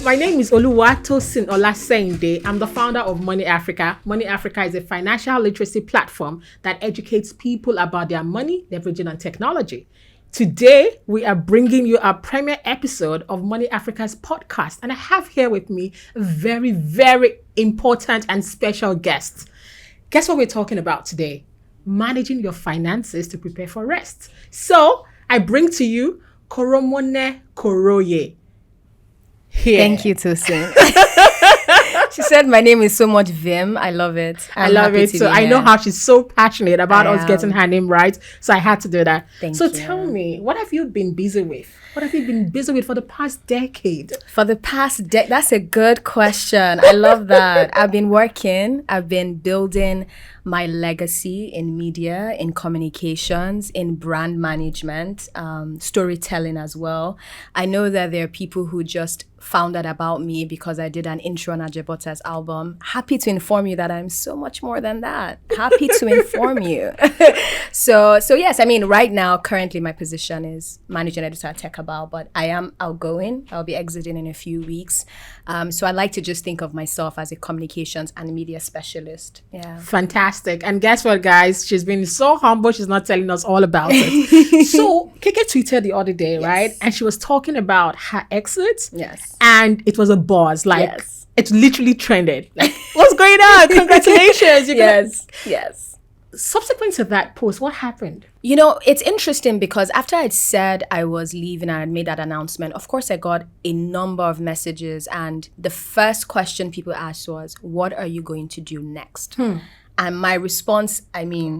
my name is Oluwatosin Olasende. I'm the founder of Money Africa. Money Africa is a financial literacy platform that educates people about their money, leveraging, and technology. Today, we are bringing you our premiere episode of Money Africa's podcast, and I have here with me a very, very important and special guest. Guess what we're talking about today? Managing your finances to prepare for rest. So, I bring to you Koromone Koroye. Here. Thank you, Tosin. She said my name is so much vim. I love it. I love it. So I know how she's so passionate about us getting her name right. So I had to do that. Thank you. Tell me, what have you been busy with? What have you been busy with for the past decade? For the past decade, that's a good question. I love that. I've been working. I've been building my legacy in media, in communications, in brand management, storytelling as well. I know that there are people who just found out about me because I did an intro on Ajebota's album. Happy to inform you that I'm so much more than that. Happy to inform you. So yes, I mean, right now, currently my position is managing editor at Tech Cabal, but I am outgoing. I'll be exiting in a few weeks. So I like to just think of myself as a communications and media specialist. Yeah. Fantastic. And guess what, guys? She's been so humble. She's not telling us all about it. So Keke tweeted the other day, right? And she was talking about her exit. Yes. And it was a buzz. Like, it literally trended. Like, what's going on? Congratulations. Yes. Subsequent to that post, what happened? You know, it's interesting because after I'd said I was leaving and I'd made that announcement, of course, I got a number of messages. And the first question people asked was, what are you going to do next? And my response,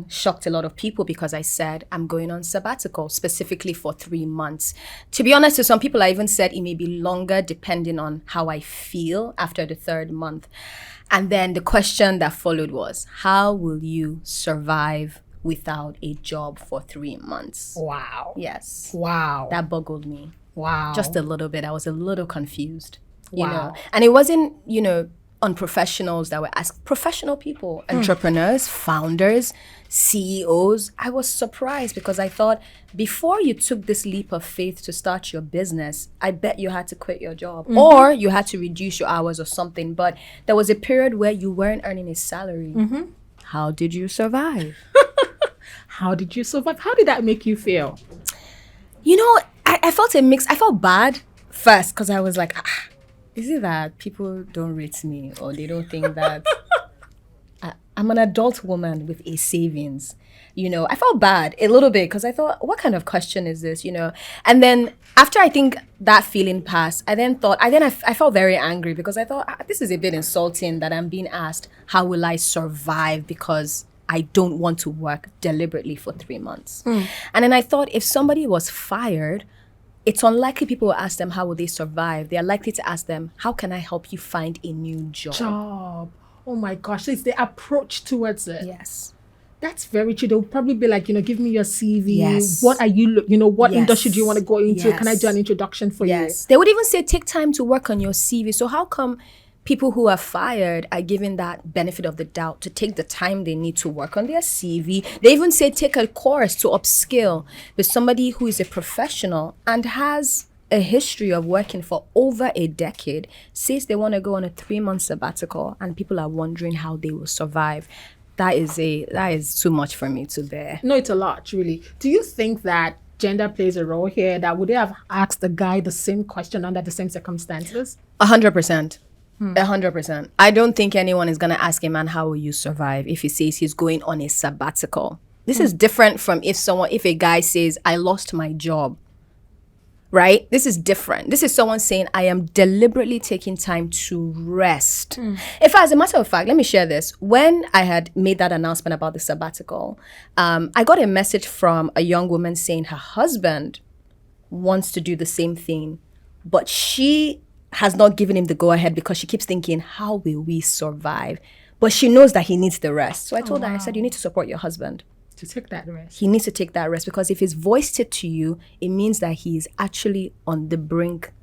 shocked a lot of people because I said, I'm going on sabbatical, specifically for 3 months. To be honest, to some people, I even said it may be longer depending on how I feel after the 3rd month. And then the question that followed was, how will you survive without a job for 3 months? Wow. Yes. Wow. That boggled me. Wow. Just a little bit. I was a little confused, you Wow. know. And it wasn't, unprofessionals that were asked, professional people, entrepreneurs, founders, CEOs. I was surprised because I thought before you took this leap of faith to start your business, I bet you had to quit your job or you had to reduce your hours or something. But there was a period where you weren't earning a salary. How did you survive? How did you survive? How did that make you feel? You know, I felt a mix. I felt bad first because I was like, is it that people don't rate me or they don't think that I'm an adult woman with a savings? I felt bad a little bit because I thought, what kind of question is this, And then after I think that feeling passed, I felt very angry because I thought, this is a bit insulting that I'm being asked, how will I survive because I don't want to work deliberately for 3 months. And then I thought if somebody was fired, it's unlikely people will ask them, how will they survive? They are likely to ask them, how can I help you find a new job? Oh my gosh. So it's the approach towards it. Yes. That's very true. They'll probably be like, give me your CV. Yes. What are you, what industry do you want to go into? Yes. Can I do an introduction for you? They would even say, take time to work on your CV. So how come people who are fired are given that benefit of the doubt to take the time they need to work on their CV? They even say take a course to upskill. But somebody who is a professional and has a history of working for over a decade says they want to go on a 3-month sabbatical and people are wondering how they will survive. That is too much for me to bear. No, it's a lot, really. Do you think that gender plays a role here? That would they have asked the guy the same question under the same circumstances? 100%. 100%. I don't think anyone is going to ask a man, how will you survive, if he says he's going on a sabbatical. This is different from if a guy says, I lost my job, right? This is different. This is someone saying, I am deliberately taking time to rest. In fact, as a matter of fact, let me share this. When I had made that announcement about the sabbatical, I got a message from a young woman saying her husband wants to do the same thing, but she has not given him the go-ahead because she keeps thinking, how will we survive? But she knows that he needs the rest. So I told her, I said, you need to support your husband. To take that rest. He needs to take that rest because if he's voiced it to you, it means that he's actually on the brink.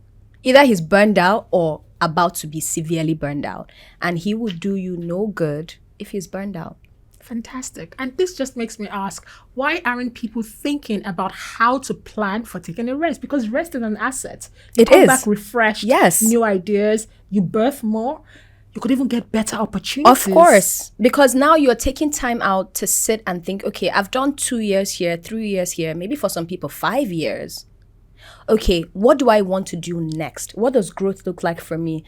Either he's burned out or about to be severely burned out. And he will do you no good if he's burned out. Fantastic. And this just makes me ask, why aren't people thinking about how to plan for taking a rest? Because rest is an asset. You come back refreshed, Yes. new ideas, you birth more, you could even get better opportunities. Of course, because now you're taking time out to sit and think, okay, I've done 2 years here, 3 years here, maybe for some people 5 years. Okay, what do I want to do next? What does growth look like for me?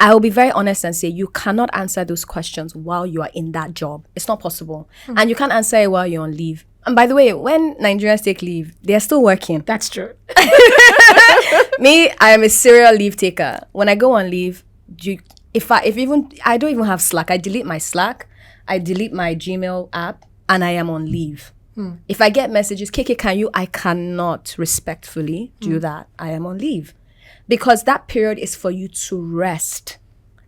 I will be very honest and say you cannot answer those questions while you are in that job. It's not possible. And you can't answer it while you're on leave. And by the way, when Nigerians take leave, they're still working. That's true. Me, I am a serial leave taker. When I go on leave, I don't even have Slack. I delete my Slack, I delete my Gmail app, and I am on leave. If I get messages, Keke, can you? I cannot respectfully do that. I am on leave. Because that period is for you to rest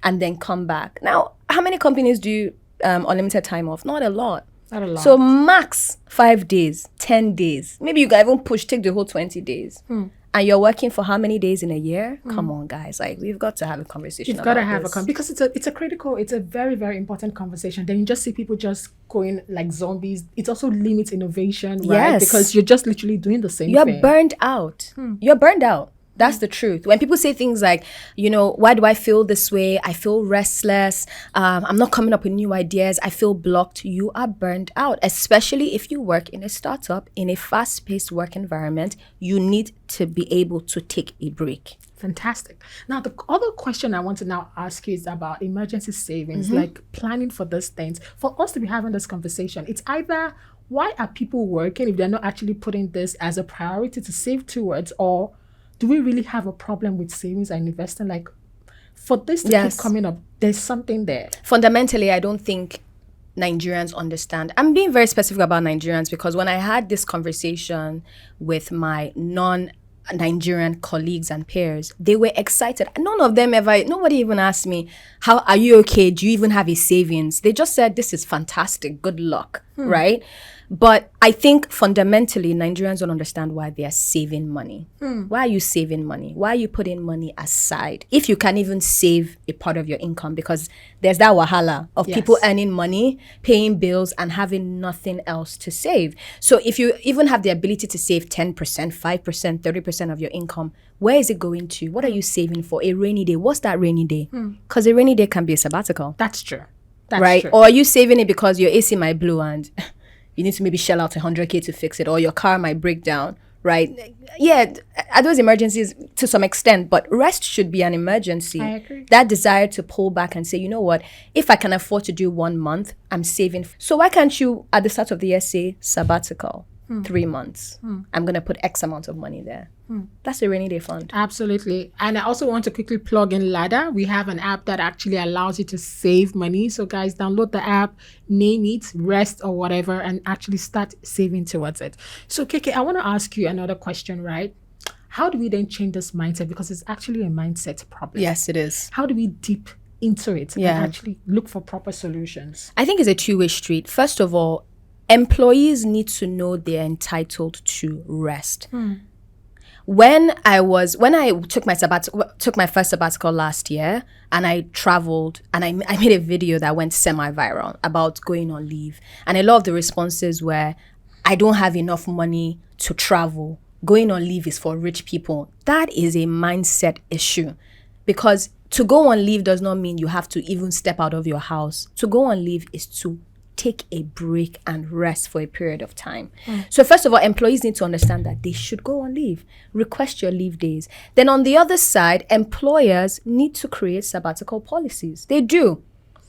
and then come back. Now, how many companies do unlimited time off? Not a lot. Not a lot. So max 5 days, 10 days. Maybe you can even take the whole 20 days. And you're working for how many days in a year? Come on, guys. Like, we've got to have a conversation about this. You've got to have a conversation. Because it's a very, very important conversation. Then you just see people just going like zombies. It also limits innovation, right? Yes. Because you're just literally doing the same thing. You're burned out. You're burned out. That's the truth. When people say things like, why do I feel this way? I feel restless. I'm not coming up with new ideas. I feel blocked. You are burned out, especially if you work in a startup, in a fast-paced work environment. You need to be able to take a break. Fantastic. Now, the other question I want to now ask you is about emergency savings, like planning for these things. For us to be having this conversation, it's either why are people working if they're not actually putting this as a priority to save towards, or do we really have a problem with savings and investing? Like, for this to keep coming up, there's something there. Fundamentally, I don't think Nigerians understand. I'm being very specific about Nigerians because when I had this conversation with my non-Nigerian colleagues and peers, they were excited. Nobody even asked me, how are you okay? Do you even have a savings? They just said, this is fantastic. Good luck, right? But I think fundamentally, Nigerians don't understand why they are saving money. Why are you saving money? Why are you putting money aside? If you can even save a part of your income, because there's that wahala of people earning money, paying bills, and having nothing else to save. So if you even have the ability to save 10%, 5%, 30% of your income, where is it going to? What are you saving for? A rainy day. What's that rainy day? Because a rainy day can be a sabbatical. That's true. Right? Or are you saving it because your AC might blow and you need to maybe shell out 100K to fix it, or your car might break down, right? Yeah, are those emergencies to some extent, but rest should be an emergency. I agree. That desire to pull back and say, you know what, if I can afford to do 1 month, I'm saving. So why can't you, at the start of the year, say sabbatical, 3 months? I'm going to put X amount of money there. That's a rainy day fund. Absolutely. And I also want to quickly plug in Ladder. We have an app that actually allows you to save money. So guys, download the app, name it, rest or whatever, and actually start saving towards it. So Keke, I want to ask you another question, right? How do we then change this mindset? Because it's actually a mindset problem. Yes, it is. How do we dip into it and actually look for proper solutions? I think it's a two-way street. First of all, employees need to know they're entitled to rest. When I took my first sabbatical last year, and I traveled and I made a video that went semi-viral about going on leave, and a lot of the responses were, I don't have enough money to travel. Going on leave is for rich people. That is a mindset issue, because to go on leave does not mean you have to even step out of your house. To go on leave is to take a break and rest for a period of time. So first of all, employees need to understand that they should go on leave. Request your leave days. Then on the other side, employers need to create sabbatical policies. They do.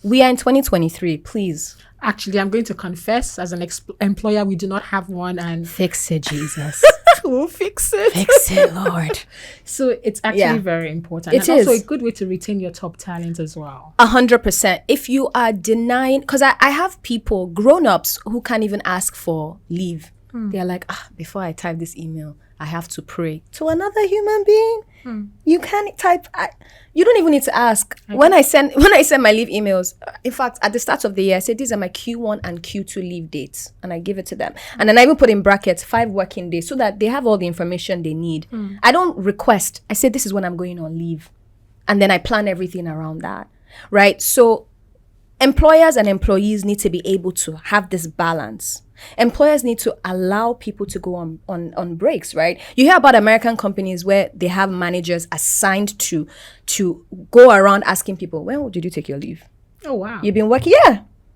We are in 2023, please. Actually, I'm going to confess, as an employer, we do not have one. And fix it, Jesus. We'll fix it. Fix it, Lord. So it's actually very important. It and is also a good way to retain your top talent as well. 100%. If you are denying, because I have people, grown-ups, who can't even ask for leave. They're like, before I type this email, I have to pray to another human being. You can't type. You don't even need to ask. When I send my leave emails, in fact, at the start of the year, I say these are my Q1 and Q2 leave dates, and I give it to them. And then I even put in brackets 5 working days so that they have all the information they need. I don't request. I say this is when I'm going on leave, and then I plan everything around that, right? So employers and employees need to be able to have this balance. Employers need to allow people to go on breaks, right? You hear about American companies where they have managers assigned to go around asking people, when did you take your leave? Oh, wow. You've been working?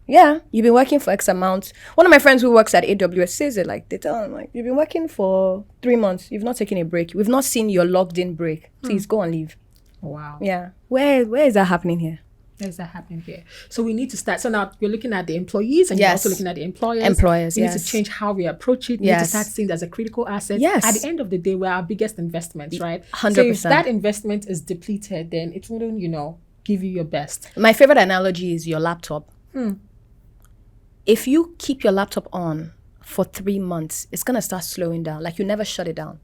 Yeah. You've been working for X amount. One of my friends who works at AWS says it like, they tell him, like, you've been working for 3 months. You've not taken a break. We've not seen your logged in break. Please go and leave. Wow. Yeah. Where is that happening here? There's that happening here. So we need to start. So now you're looking at the employees and you're also looking at the employers. Employers, We need to change how we approach it. We need to start seeing it as a critical asset. Yes. At the end of the day, we're our biggest investments, right? 100%. So if that investment is depleted, then it wouldn't, give you your best. My favorite analogy is your laptop. If you keep your laptop on for 3 months, it's going to start slowing down. Like you never shut it down.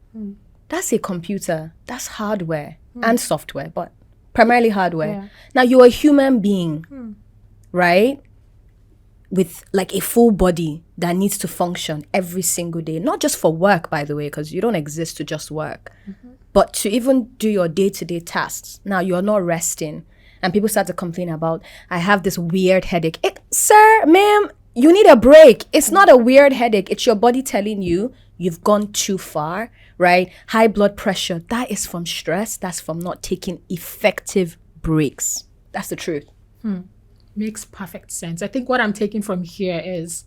That's a computer. That's hardware and software, but primarily hardware. Yeah. Now you're a human being, right? With like a full body that needs to function every single day. Not just for work, by the way, because you don't exist to just work, but to even do your day-to-day tasks. Now you're not resting. And people start to complain about, I have this weird headache. Sir, ma'am, you need a break. It's not a weird headache. It's your body telling you you've gone too far, right? High blood pressure. That is from stress. That's from not taking effective breaks. That's the truth. Makes perfect sense. I think what I'm taking from here is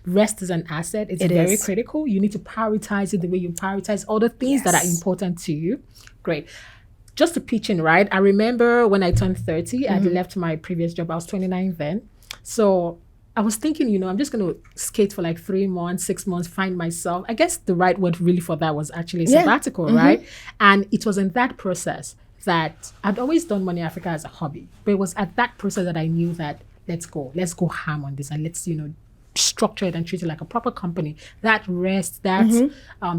rest is an asset. It's very critical. You need to prioritize it the way you prioritize all the things that are important to you. Great. Just to pitch in, right? I remember when I turned 30, I had left my previous job. I was 29 then. So I was thinking, I'm just going to skate for like 3 months, 6 months, find myself. I guess the right word really for that was actually sabbatical, right? And it was in that process that I'd always done Money Africa as a hobby. But it was at that process that I knew that let's go ham on this and let's, structure it and treat it like a proper company. That rest, that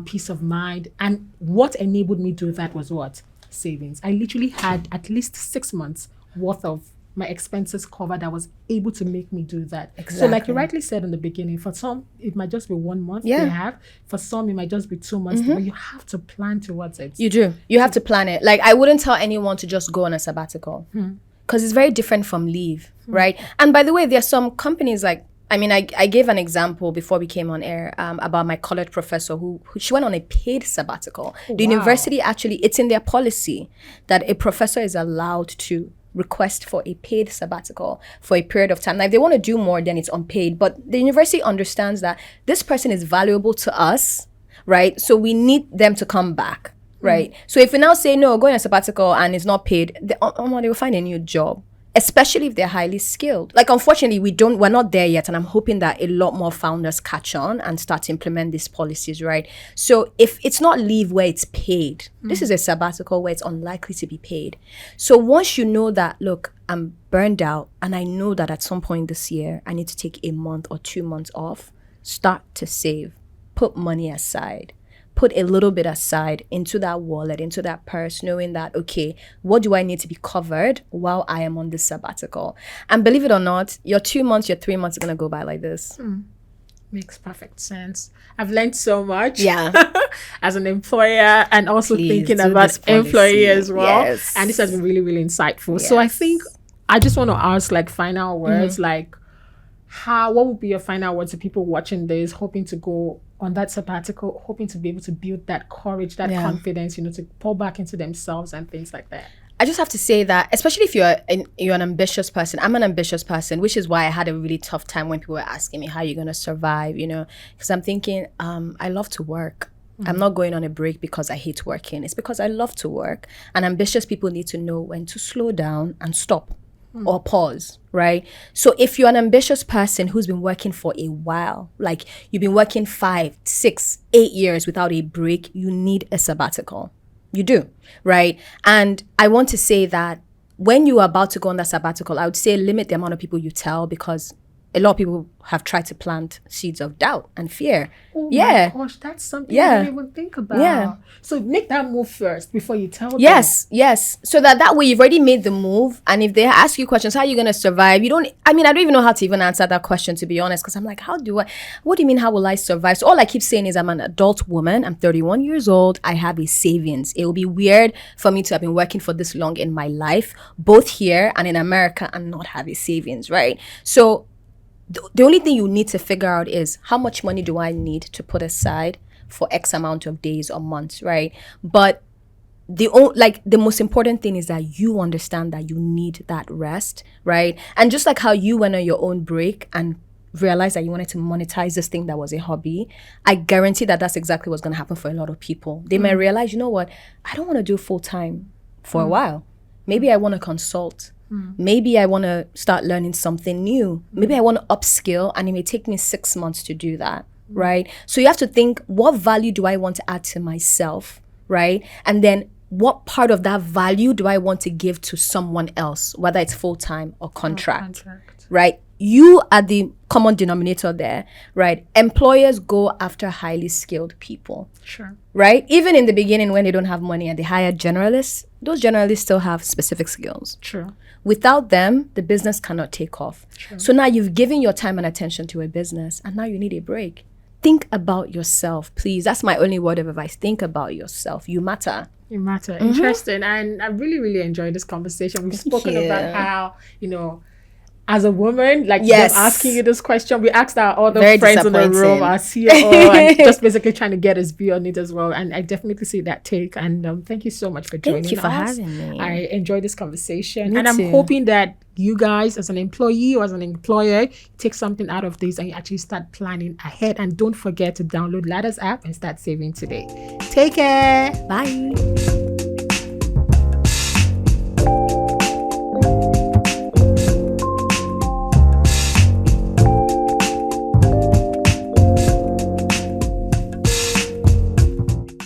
peace of mind. And what enabled me to do that was what? Savings. I literally had at least 6 months worth of my expenses covered that was able to make me do that. Exactly. So like you rightly said in the beginning, for some, it might just be 1 month they have. For some, it might just be 2 months, but you have to plan towards it. You do. You have to plan it. Like I wouldn't tell anyone to just go on a sabbatical because it's very different from leave, right? And by the way, there are some companies like, I gave an example before we came on air about my college professor who she went on a paid sabbatical. The university actually, it's in their policy that a professor is allowed to request for a paid sabbatical for a period of time. Now, if they want to do more, then it's unpaid. But the university understands that this person is valuable to us, right? So we need them to come back, right? So if we now say, no, go on a sabbatical and it's not paid, they will find a new job. Especially if they're highly skilled. Like, unfortunately, we're not there yet. And I'm hoping that a lot more founders catch on and start to implement these policies, right? So if it's not leave where it's paid, this is a sabbatical where it's unlikely to be paid. So once you know that, look, I'm burned out and I know that at some point this year, I need to take a month or 2 months off, start to save, put money aside. Put a little bit aside into that wallet, into that purse, knowing that, okay, what do I need to be covered while I am on this sabbatical? And believe it or not, your 2 months, your 3 months are going to go by like this. Makes perfect sense. I've learned so much. Yeah. As an employer and also thinking about employee as well. Yes. And this has been really, really insightful. Yes. So I think I just want to ask like final words, like what would be your final words to people watching this, hoping to go on that sabbatical, hoping to be able to build that courage, that confidence, to pour back into themselves and things like that? I just have to say that, especially if you're an ambitious person, I'm an ambitious person, which is why I had a really tough time when people were asking me how you're going to survive, because I'm thinking, I love to work. I'm not going on a break because I hate working. It's because I love to work. And ambitious people need to know when to slow down and stop. Or pause, right? So if you're an ambitious person who's been working for a while, like you've been working 5, 6, 8 years without a break, you need a sabbatical. You do, right? And I want to say that when you are about to go on that sabbatical, I would say limit the amount of people you tell, because a lot of people have tried to plant seeds of doubt and fear. Oh Yeah. my gosh, that's something I didn't even think about. Yeah. So make that move first before you tell them. Yes. So that way you've already made the move. And if they ask you questions, how are you going to survive? I don't even know how to even answer that question, to be honest, because I'm like, what do you mean, how will I survive? So all I keep saying is I'm an adult woman. I'm 31 years old. I have a savings. It will be weird for me to have been working for this long in my life, both here and in America, and not have a savings, right? So the only thing you need to figure out is how much money do I need to put aside for X amount of days or months, right? But the most important thing is that you understand that you need that rest, right? And just like how you went on your own break and realized that you wanted to monetize this thing that was a hobby, I guarantee that that's exactly what's going to happen for a lot of people. They may realize, you know what, I don't want to do full time for a while. Maybe I want to consult. Maybe I want to start learning something new. Maybe I want to upskill, and it may take me 6 months to do that, right? So you have to think, what value do I want to add to myself, right? And then what part of that value do I want to give to someone else, whether it's full-time or contract, right? You are the common denominator there, right? Employers go after highly skilled people. Sure. Right? Even in the beginning when they don't have money and they hire generalists, those generalists still have specific skills. True. Without them, the business cannot take off. True. So now you've given your time and attention to a business, and now you need a break. Think about yourself, please. That's my only word of advice. Think about yourself. You matter. You matter. Interesting. And I really, really enjoyed this conversation. We've spoken about how, as a woman, like them asking you this question, we asked our other friends in the room, our CEO, and just basically trying to get his view on it as well. And I definitely see that take. And thank you so much for joining us. Thank you for having me. I enjoyed this conversation. Me and I'm too. hoping that you guys, as an employee or as an employer, take something out of this and you actually start planning ahead. And don't forget to download Ladder's app and start saving today. Take care. Bye.